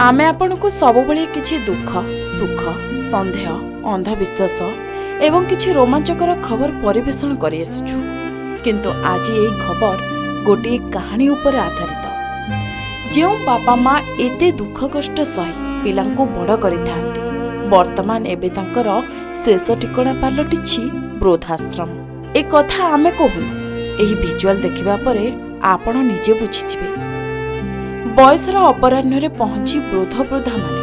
आमे आपनको सबुबले किछि दुख सुख संदेह अंधविश्वास एवं किछि रोमांचकर खबर परिवेषण करि आसुछु। किंतु आज यही खबर गोटे कहानी उपर आधारित। जो बापा माँ एते दुख कष्ट सही पिलांको बड़ करिथांती, वर्तमान एबे तांकर शेष ठिकणा पालटिछि वृद्धाश्रम। ए कथा आमे कहूनु, एही विजुअल देखिबा परे आपण निजे बुझिजिबे। बयसर अपराह्न पहुंची वृद्ध वृद्धा माने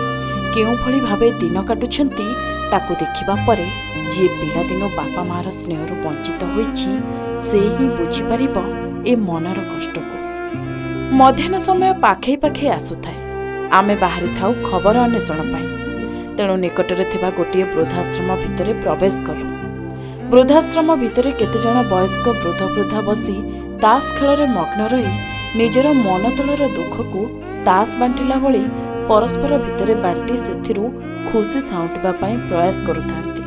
केउं भली भावे दिन काटुछंती ताकू देखिबा परे जे पिलादिनो बापा मार स्नेहरु वंचित होईछि से ही बुझी परिबो ए मनर कष्टको। मध्याह्न समय पाखे पाखे आसुथाए। आमे बाहरी थाउ खबर अन्वेषण पाई। तेणु निकटरे थिबा गोटे वृद्धाश्रम भितरे प्रवेश कलु। वृद्धाश्रम भितरे केते जण वयस्क वृद्ध वृद्धा बसी तास खेଳରେ मग्न रही निजर मन तलर दुख को तास बांटिला भली परस्पर भितरे बांटी सेथिरु खुशी साउंटिबा पई प्रयास करुथांती।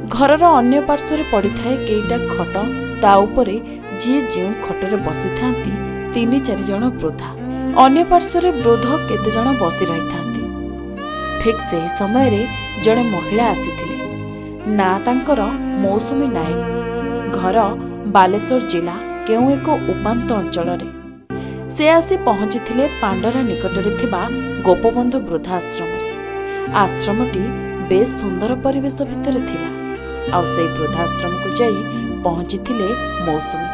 घरर अन्य पार्श्वरे पड़िथाए केईटा खट, ता उपरे जी जेउ खटरे बसी थांती तीन चारि जण वृद्धा, अन्य पार्श्वरे वृद्ध केते जण बसी रहिथांती। ठीक सेही समय रे जणे महिला आसीथिले। ना तांकर मौसुमी नायक। घर बालेश्वर जिला केउ एक उपांत अंचल से आसी पहुंची पांडरा निकटरे थिबा गोपबंधु वृद्धाश्रम। आश्रमटी बेस सुंदर परिवेश भितर थिला। आउ से वृद्धाश्रम को जाई पहुंची मौसुमी।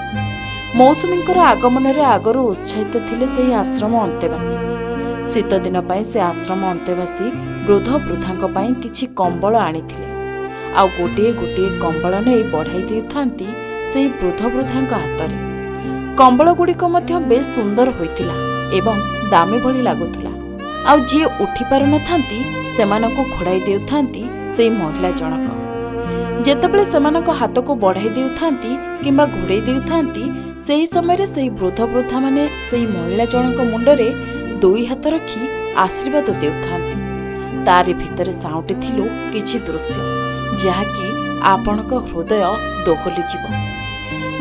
मौसुमींकर आगमन रे आगरु उत्साहित थिले सेही आश्रम अंतेवासी। शीत दिन पई से आश्रम अंतेवासी वृद्ध वृद्धांक पई किछि कंबल आनिथिले। आउ गोटे गोटे कंबल नै बढ़ाई देथांती सेही वृद्ध वृद्धांक हातरे। कंबल गुड़िक मध्य बेस सुंदर होइतिला एवं दामी भली लागुथुला। आउ जी उठी पारु नथांती सेमानकु घोड़ाई देउथांती सेही महिला जनक। जेतेबेले सेमानक हाथ को बढ़ाई देउथांती किंबा घोड़ाई देउथांती सेही समय रे सेही वृद्ध वृद्धा माने सेही महिला जनक मुंडरे दुई हाथ रखी आशीर्वाद देउथांती। तारि भितरे साउंटी थिलु किछि दृश्य जाहाकि आपणक हृदय दोहली जीव।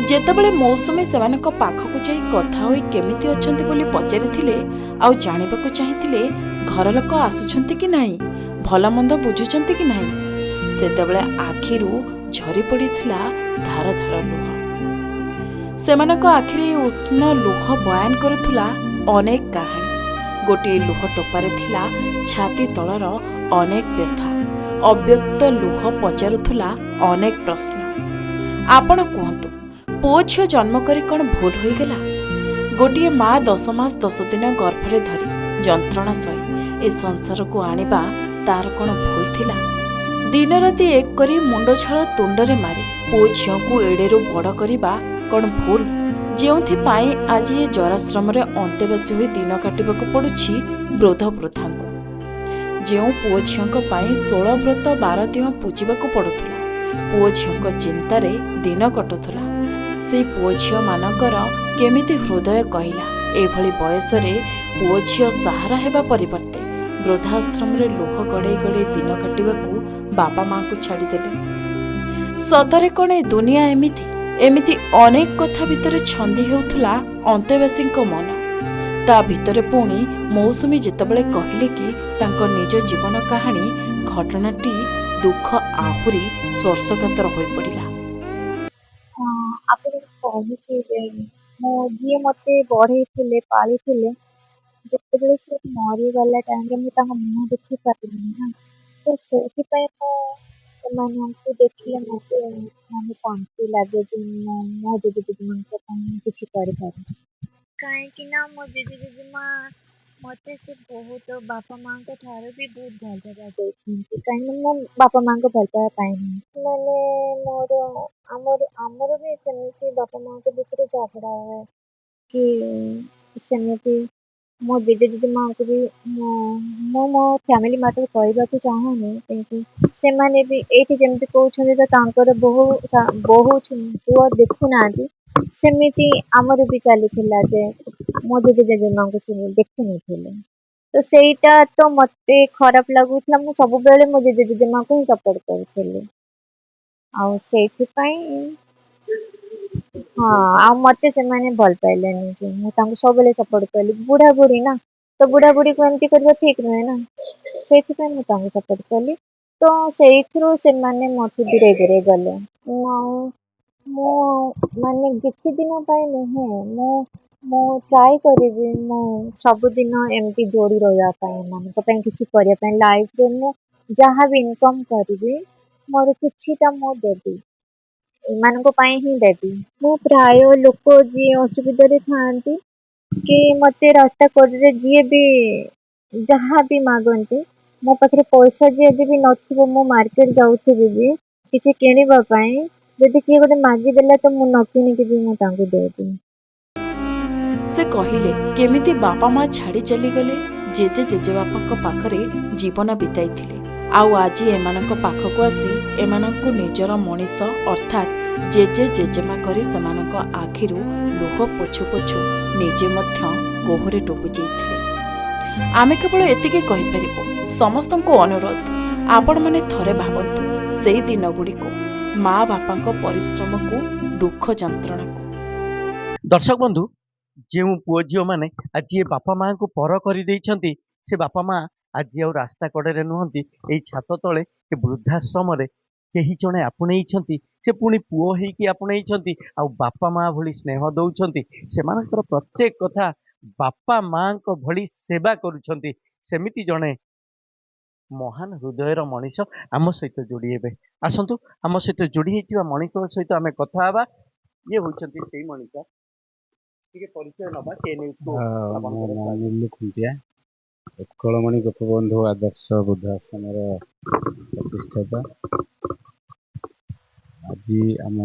जेतेबेले मौसुमी सेमानक पाखकु जाई कथा होई केमिति अछंती बोली पचारिथिले आउ जानिबाकु चाहिथिले घर लोक आसुछंती कि नाही, भल मंद बुझुछंती कि नाही, सेतेबेले आखिरु झरी पड़िथिला धार धार लुह। सेमानक आखिरे उष्ण लुह बयान करुथुला अनेक कहानी। गोटे लुह टोपारे थिला छाती तलर अनेक व्यथा। अव्यक्त लुह पचारुथुला अनेक प्रश्न। आपण कहतु, पुओ झियो जन्म करी कौन भूल हो गला? गोटे माँ 10 मास 10 दिन गर्भरे धरी जंत्रणा सही ए संसार को आनिबा तार कौन भूल थिला? दिन राति एक करी मुंड छाल तुंडरे मारी पुओ झियो को एडेरु बड़ करिबा कौन भूल? जेउथि पाई आज ए जराश्रम रे अंतेवासी होई दिन काटिबाकु पडुछि वृद्ध वृद्धांकु। जेउ पुओ झियोंक पाई 16 व्रत 12 दिह पूजिबाकु पडुथुला। पुओ झियोंक चिंतारे दिन कटुथुला। से पुओ झियो मानकर केमिति हृदय कहला एभली बयसरे पुओ झियो सहारा हेबा परिवर्ते वृद्धाश्रम रे लुह गड़े गड़े दिन काटिबाकू बापा माँ को छाड़ी देले। सतरे कौन ए दुनिया एमिति अनेक कथा भितरे छंदी हेउथुला अंतेवासींक मन। ता भितरे पुणी मौसुमी जेतेबेले कहिले कि तांको निज जीवन कहानी घटनाटी दुख आहुरी स्पर्शकातर होई पड़िला। आपन कहिछि जे मो जी मते बढ़ेइथिले पालिथिले जेतेबेले से मरी गला टाइम रे मु तांको मुंह देखि पातिनी ना, तो सेहि पय सेमानंकु देखिले मते माने शांति लागे जे मो जेजे जेजेमांको ପାଇଁ କିଛି କରିପାରେ। କାହିଁକି ନା ମୋ ଜେଜେ ଜେଜେମା ମତେ ସେ ବହୁତ ବାପା ମାଙ୍କ ଠାରୁ ବି ବହୁତ ଭଲ ପାଇବା ଦେଇଛନ୍ତି। କାହିଁକି ମୋ ବାପା ମାଙ୍କ ଭଲ ପାଇବା ପାଇନି ମାନେ ମୋର ଆମର ବି ସେମିତି ବାପା ମାଙ୍କ ଭିତରେ ଝଗଡ଼ା ହୁଏ କି ସେମିତି ମୋ ଜେଜେ ଜେଜେମାଙ୍କୁ ବି ମୋ ଫ୍ୟାମିଲି ମ୍ୟାଟର କହିବାକୁ ଚାହୁଁନି, କିନ୍ତୁ ସେମାନେ ବି ଏଇଠି ଯେମିତି କହୁଛନ୍ତି ତ ତାଙ୍କର ବୋହୂ ପୁଅ ଦେଖୁନାହାନ୍ତି, ସେମିତି ଆମର ବି ଚାଲିଥିଲା ଯେ ମୋ ଜେଜେ ଜେଜେମାଙ୍କୁ ସେ ଦେଖୁନଥିଲେ। ତ ସେଇଟା ତ ମତେ ଖରାପ ଲାଗୁଥିଲା। ମୁଁ ସବୁବେଳେ ମୋ ଜେଜେ ଜେଜେମାଙ୍କୁ ହିଁ ସପୋର୍ଟ କରୁଥିଲି। ଆଉ ସେଇଥିପାଇଁ ହଁ ଆଉ ମତେ ସେମାନେ ଭଲ ପାଇଲେନି ଯେ ମୁଁ ତାଙ୍କୁ ସବୁବେଳେ ସପୋର୍ଟ କଲି ବୁଢା ବୁଢୀ ନା ତ ବୁଢା ବୁଢୀକୁ ଏମିତି କରିବା ଠିକ ନୁହେଁ ନା ସେଇଥିପାଇଁ ମୁଁ ତାଙ୍କୁ ସପୋର୍ଟ କଲି ତ ସେଇଥିରୁ ସେମାନେ ମତେ ଦୂରେଇ ଦୂରେଇ ଗଲେ ଆଉ ମୁଁ ମାନେ କିଛି ଦିନ ପାଇଁ ନୁହେଁ ମୁଁ ଟ୍ରାଏ କରିବି ମୁଁ ସବୁଦିନ ଏମିତି ଯୋଡି ରହିବା ପାଇଁ ଏମାନଙ୍କ ପାଇଁ କିଛି କରିବା ପାଇଁ ଲାଇଫରେ ମୁଁ ଯାହା ବି ଇନକମ କରିବି ମୋର କିଛିଟା ମୁଁ ଦେବି ଏମାନଙ୍କ ପାଇଁ ହିଁ ଦେବି ମୁଁ ପ୍ରାୟ ଲୋକ ଯିଏ ଅସୁବିଧାରେ ଥାଆନ୍ତି କି ମତେ ରାସ୍ତା କଡରେ ଯିଏ ବି ଯାହା ବି ମାଗନ୍ତି ମୋ ପାଖରେ ପଇସା ଯଦି ବି ନଥିବ ମୁଁ ମାର୍କେଟ ଯାଉଥିବି ବି କିଛି କିଣିବା ପାଇଁ ଯଦି କିଏ ଗୋଟେ ମାଗିଦେଲା ତ ମୁଁ ନ କିଣିକି ବି ମୁଁ ତାଙ୍କୁ ଦେଇଦିଏ। ସେ କହିଲେ କେମିତି ବାପା ମା ଛାଡ଼ି ଚାଲିଗଲେ ଜେଜେ ଜେଜେବାପାଙ୍କ ପାଖରେ ଜୀବନ ବିତାଇଥିଲେ ଆଉ ଆଜି ଏମାନଙ୍କ ପାଖକୁ ଆସି ଏମାନଙ୍କୁ ନିଜର ମଣିଷ ଅର୍ଥାତ୍ ଜେଜେ ଜେଜେମା କରି ସେମାନଙ୍କ ଆଖିରୁ ଲୁହ ପୋଛୁ ପୋଛୁ ନିଜେ ମଧ୍ୟ କୋହରେ ଡୁବି ଯାଇଥିଲେ। ଆମେ କେବଳ ଏତିକି କହିପାରିବୁ ସମସ୍ତଙ୍କୁ ଅନୁରୋଧ ଆପଣମାନେ ଥରେ ଭାବନ୍ତୁ ସେଇ ଦିନଗୁଡ଼ିକୁ ମା ବାପାଙ୍କ ପରିଶ୍ରମକୁ ଦୁଃଖ ଯନ୍ତ୍ରଣାକୁ। ଦର୍ଶକ ବନ୍ଧୁ ଯେଉଁ ପୁଅ ଝିଅମାନେ ଆଜି ଏ ବାପା ମାଙ୍କୁ ପର କରିଦେଇଛନ୍ତି ସେ ବାପା ମା ଆଜି ଆଉ ରାସ୍ତା କଡ଼ରେ ନୁହନ୍ତି ଏଇ ଛାତ ତଳେ ଏ ବୃଦ୍ଧାଶ୍ରମରେ କେହି ଜଣେ ଆପଣେଇଛନ୍ତି ସେ ପୁଣି ପୁଅ ହେଇକି ଆପଣେଇଛନ୍ତି ଆଉ ବାପା ମା ଭଳି ସ୍ନେହ ଦଉଛନ୍ତି ସେମାନଙ୍କର ପ୍ରତ୍ୟେକ କଥା ବାପା ମାଙ୍କ ଭଳି ସେବା କରୁଛନ୍ତି ସେମିତି ଜଣେ ମହାନ ହୃଦୟର ମଣିଷ ଆମ ସହିତ ଯୋଡ଼ି ହେବେ। ଆସନ୍ତୁ ଆମ ସହିତ ଯୋଡ଼ି ହେଇଥିବା ମଣିଷ ସହିତ ଆମେ କଥା ହେବା। ଇଏ ହଉଛନ୍ତି ସେଇ ମଣିଷ ଟିକେ ପରିଚୟ ନବା କେ ନ୍ୟୁଜକୁ ମୋ ଆପଣଙ୍କର ନାଁ ସ୍ୱାଗତ। ମିଲୁ ଖୁଣ୍ଟିଆ ଉତ୍କଳମଣି ଗୋପବନ୍ଧୁ ଆଦର୍ଶ ବୃଦ୍ଧାଶ୍ରମର ପ୍ରତିଷ୍ଠାତା। ଆଜି ଆମ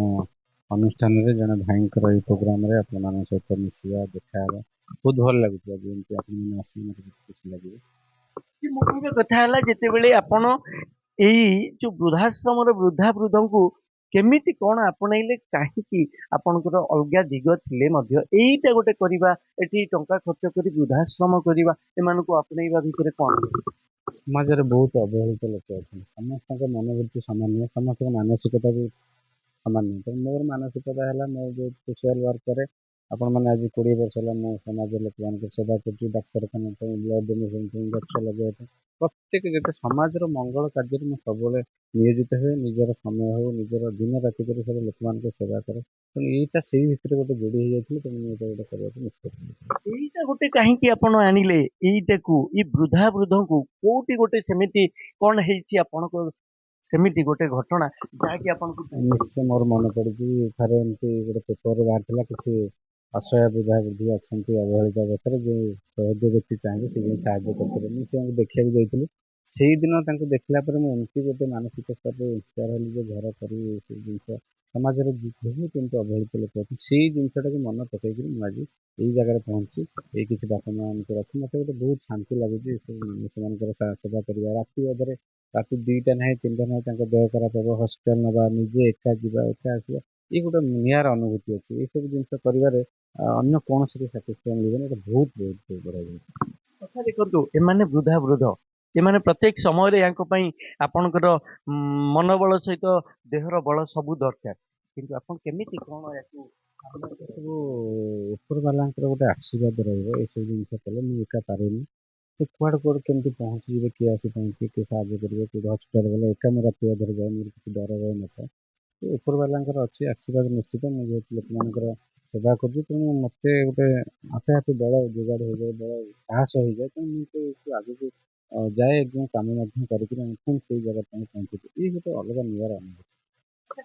ଅନୁଷ୍ଠାନରେ ଜଣେ ଭାଇଙ୍କର ଏଇ ପ୍ରୋଗ୍ରାମରେ ଆପଣମାନଙ୍କ ସହିତ ମିଶିବା ଦେଖା ହେବା ବହୁତ ଭଲ ଲାଗୁଛି। ଆଜି ଏମିତି ଆପଣମାନେ ଆସିଲେ ମୋତେ ବହୁତ ଖୁସି ଲାଗିବ। ମୋ କହିବା କଥା ହେଲା ଯେତେବେଳେ ଆପଣ ଏଇ ଯୋଉ ବୃଦ୍ଧାଶ୍ରମର ବୃଦ୍ଧା ବୃଦ୍ଧଙ୍କୁ କେମିତି କଣ ଆପଣେଇଲେ କାହିଁକି ଆପଣଙ୍କର ଅଲଗା ଦିଗ ଥିଲେ ମଧ୍ୟ ଏଇଟା ଗୋଟେ କରିବା ଏଠି ଟଙ୍କା ଖର୍ଚ୍ଚ କରି ବୃଦ୍ଧାଶ୍ରମ କରିବା ଏମାନଙ୍କୁ ଆପଣେଇବା ଭିତରେ କଣ? ସମାଜରେ ବହୁତ ଅବହେଳିତ ଲୋକ ଅଛନ୍ତି। ସମସ୍ତଙ୍କ ମନୋବୃତ୍ତି ସମାନ ନୁହେଁ, ସମସ୍ତଙ୍କ ମାନସିକତା ବି ସମାନ ନୁହେଁ। ତେଣୁ ମୋର ମାନସିକତା ହେଲା ମୁଁ ଯେଉଁ ସୋସିଆଲ ୱାର୍କ କରେ ଆପଣମାନେ ଆଜି 20 ବର୍ଷ ହେଲା ମୁଁ ସମାଜ ଲୋକମାନଙ୍କ ସେବା କରୁଛି ଡାକ୍ତରଖାନା ପାଇଁ ବ୍ଲଡ ଡୋନେସନ୍ ପାଇଁ ଗଛ ଲଗାଇବା ପାଇଁ ପ୍ରତ୍ୟେକ ଯେତେ ସମାଜର ମଙ୍ଗଳ କାର୍ଯ୍ୟରେ ମୁଁ ସବୁବେଳେ ନିୟୋଜିତ ହୁଏ। ନିଜର ସମୟ ହଉ ନିଜର ଦିନ ରାତି କରି ସବୁ ଲୋକମାନଙ୍କ ସେବା କରେ। ତେଣୁ ଏଇଟା ସେଇ ଭିତରେ ଗୋଟେ ଯୋଡ଼ି ହେଇଯାଇଥିଲେ ତେଣୁ ମୁଁ ଏଇଟା ଗୋଟେ କରିବାକୁ ନିଷ୍ପତ୍ତି ନେଇଥିଲି। ଏଇଟା ଗୋଟେ କାହିଁକି ଆପଣ ଆଣିଲେ ଏଇଟାକୁ ଏଇ ବୃଦ୍ଧା ବୃଦ୍ଧଙ୍କୁ କୋଉଠି ଗୋଟେ ସେମିତି କଣ ହେଇଛି ଆପଣଙ୍କ ସେମିତି ଗୋଟେ ଘଟଣା ଯାହାକି ଆପଣଙ୍କୁ ନିଶ୍ଚୟ ମୋର ମନେ ପଡୁଛି ଥରେ ଏମିତି ଗୋଟେ ପେପରରେ ବାହାରିଥିଲା କିଛି ଅସହାୟ ବୃଦ୍ଧା ବୃଦ୍ଧି ଅଛନ୍ତି ଅବହେଳିତ ଅବସ୍ଥାରେ ଯେଉଁ ସହଜ ବ୍ୟକ୍ତି ଚାହିଁବେ ସେ ଯେଉଁ ସାହାଯ୍ୟ କରିପାରିବେ ମୁଁ ସେମାନଙ୍କୁ ଦେଖିବାକୁ ଯାଇଥିଲି। ସେଇଦିନ ତାଙ୍କୁ ଦେଖିଲା ପରେ ମୁଁ ଏମିତି ଗୋଟେ ମାନସିକ ସ୍ତରରେ ଇନ୍ସପାୟାର ହେଲି ଯେ ଘର କରି ସେଇ ଜିନିଷ ସମାଜରେ ବହୁତ ଏମିତି ଅବହେଳିତ ଲୋକ ଅଛି ସେଇ ଜିନିଷଟାକୁ ମନେ ପକେଇକିରି ମୁଁ ଆଜି ଏଇ ଜାଗାରେ ପହଞ୍ଚି ଏଇ କିଛି ବାପା ମାଆଙ୍କୁ ରଖି ମୋତେ ଗୋଟେ ବହୁତ ଶାନ୍ତି ଲାଗୁଛି ସେମାନଙ୍କର ସେବା କରିବା। ରାତି ଅଧରେ ରାତି 2ଟା ନାହିଁ 3ଟା ନାହିଁ ତାଙ୍କ ଦେହ ଖରାପ ହେବ ହସ୍ପିଟାଲ ନେବା ନିଜେ ଏକା ଯିବା ଏକା ଆସିବା ଏଇ ଗୋଟେ ନିଆରା ଅନୁଭୂତି ଅଛି। ଏଇସବୁ ଜିନିଷ କରିବାରେ ଅନ୍ୟ କୌଣସି ସାଟିସ୍ଫାକ୍ସନ୍ ମିଳିବନି। ଏଇଟା ବହୁତ ବହୁତ ବହୁତ ବଢ଼ିଆ ଜିନିଷ। କଥା ଦେଖନ୍ତୁ ଏମାନେ ବୃଦ୍ଧା ବୃଦ୍ଧ ଏମାନେ ପ୍ରତ୍ୟେକ ସମୟରେ ୟାଙ୍କ ପାଇଁ ଆପଣଙ୍କର ମନୋବଳ ସହିତ ଦେହର ବଳ ସବୁ ଦରକାର କିନ୍ତୁ ଆପଣ କେମିତି କଣ ୟାକୁ ସବୁ ଉପର ବାଲାଙ୍କର ଗୋଟେ ଆଶୀର୍ବାଦ ରହିବ ଏସବୁ ଜିନିଷ କଲେ ମୁଁ ଏକା ପାରେନି। ସେ କୁଆଡ଼େ କୁଆଡ଼େ କେମିତି ପହଞ୍ଚିଯିବେ କିଏ ଆସି ପହଞ୍ଚିବେ କିଏ ସାହାଯ୍ୟ କରିବେ କୋଉଠି ହସ୍ପିଟାଲ ଗଲେ ଏକା ମୁଁ ରାତି ଅଧରେ ଯାଏ ମୋର କିଛି ଡର ଭୟ ନଥାଏ। ଉପରବାଲାଙ୍କର ଅଛି ଆଶୀର୍ବାଦ ନିଶ୍ଚିତ ମୁଁ ଯେହେତୁ ଲୋକମାନଙ୍କର ସେବା କରୁଛି ତେଣୁ ମୋତେ ଗୋଟେ ଆପେ ଆପେ ବଳ ଯୋଗାଡ଼ ହେଇଯାଏ ବଳ ସାହସ ହେଇଯାଏ ତେଣୁ ମୁଁ ତ ଆଗକୁ ଯାଏ ଏବଂ କାମ ମଧ୍ୟ କରିକିରି ଆମେ ପୁଣି ସେଇ ଜାଗାରେ ପାଇଁ ପହଞ୍ଚୁଛୁ। ଏଇ ଗୋଟେ ଅଲଗା ନିଆରା ଅନୁଭୂତି।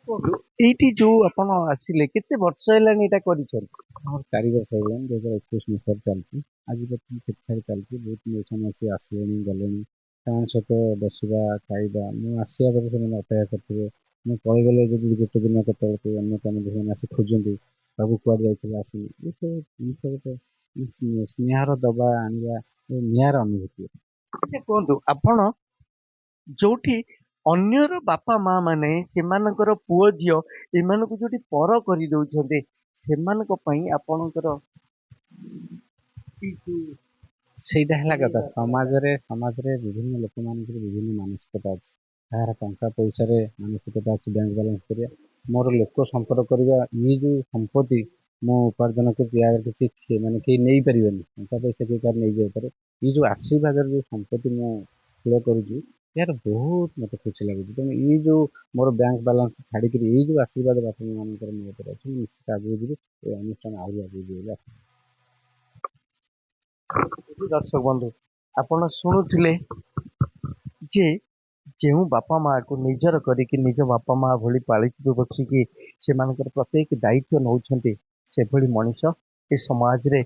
କୁହନ୍ତୁ ଏଇଠି ଯୋଉ ଆପଣ ଆସିଲେ କେତେ ବର୍ଷ ହେଲାଣି ଏଇଟା କରିଛନ୍ତି? ମୋର 4 ବର୍ଷ ହେଇଗଲାଣି 2021 ମସିହାରେ ଚାଲିଛି। ଆଜି ପର୍ଯ୍ୟନ୍ତ ଠିକ୍ ଠାକ୍ ଚାଲିଛି। ବହୁତ ମଉସା ମାଉସୀ ଆସିଲେଣି ଗଲେଣି ସେମାନଙ୍କ ସହିତ ବସିବା ଖାଇବା ମୁଁ ଆସିବା ପରେ ସେମାନେ ଅପେକ୍ଷା କରିଥିବେ ମୁଁ ପଳେଇଗଲେ ଯଦି ଗୋଟେ ଦିନ କେତେବେଳେ ଅନ୍ୟ କାମ ସେମାନେ ଆସି ଖୋଜନ୍ତି ବାବୁ କୁଆଡ଼େ ଯାଇଥିଲେ ଆସିନି ଏସବୁ ଜିନିଷ ଗୋଟେ ସ୍ନେହର ଦବା ଆଣିବା ନିଆରା ଅନୁଭୂତି। ଟିକେ କୁହନ୍ତୁ ଆପଣ ଯୋଉଠି ଅନ୍ୟର ବାପା ମା ମାନେ ସେମାନଙ୍କର ପୁଅ ଝିଅ ଏମାନଙ୍କୁ ଯୋଉଠି ପର କରିଦଉଛନ୍ତି ସେମାନଙ୍କ ପାଇଁ ଆପଣଙ୍କର ସେଇଟା ହେଲା କଥା ସମାଜରେ ବିଭିନ୍ନ ଲୋକମାନଙ୍କର ବିଭିନ୍ନ ମାନସିକତା ଅଛି। କାହାର ଟଙ୍କା ପଇସାରେ ମାନସିକତା ଅଛି ବ୍ୟାଙ୍କ ବାଲାନ୍ସ କରିବା ମୋର ଲୋକ ସମ୍ପର୍କ କରିବା ଇଏ ଯେଉଁ ସମ୍ପତ୍ତି ମୁଁ ଉପାର୍ଜନ କରୁଛି ୟାର କିଛି ମାନେ କେହି ନେଇପାରିବେନି, ଟଙ୍କା ପଇସା କେହି କାହାର ନେଇଯାଇପାରେ। ଏଇ ଯେଉଁ ଆଶୀର୍ବାଦର ଯେଉଁ ସମ୍ପତ୍ତି ମୁଁ ଠୁଳ କରୁଛି ଏହାର ବହୁତ ମୋତେ ଖୁସି ଲାଗୁଛି। ତେଣୁ ଏଇ ଯେଉଁ ମୋର ବ୍ୟାଙ୍କ ବାଲାନ୍ସ ଛାଡ଼ିକିରି ଏଇ ଯେଉଁ ଆଶୀର୍ବାଦ ବାପା ମାନଙ୍କର ମୋ ଉପରେ ଅଛି, ମୁଁ ନିଶ୍ଚିତ ଆଗକୁ ଯିବି, ଏ ଅନୁଷ୍ଠାନ ଆହୁରି ଆଗକୁ ଯିବି ବୋଲି ଆଶା କରୁଛି। ଦର୍ଶକ ବନ୍ଧୁ, ଆପଣ ଶୁଣୁଥିଲେ ଯେ ଯେଉଁ ବାପା ମାଆକୁ ନିଜର କରିକି ନିଜ ବାପା ମା ଭଳି ପାଳିକି ବସିକି ସେମାନଙ୍କର ପ୍ରତ୍ୟେକ ଦାୟିତ୍ୱ ନେଉଛନ୍ତି, ସେଭଳି ମଣିଷ ଏ ସମାଜରେ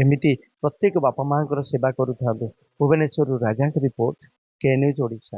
ଏମିତି ପ୍ରତ୍ୟେକ ବାପା ମାଙ୍କର ସେବା କରୁଥାନ୍ତୁ। ଭୁବନେଶ୍ୱରରୁ ରାଜାଙ୍କ ରିପୋର୍ଟ, କେ ନ୍ୟୁଜ୍ ଓଡ଼ିଶା।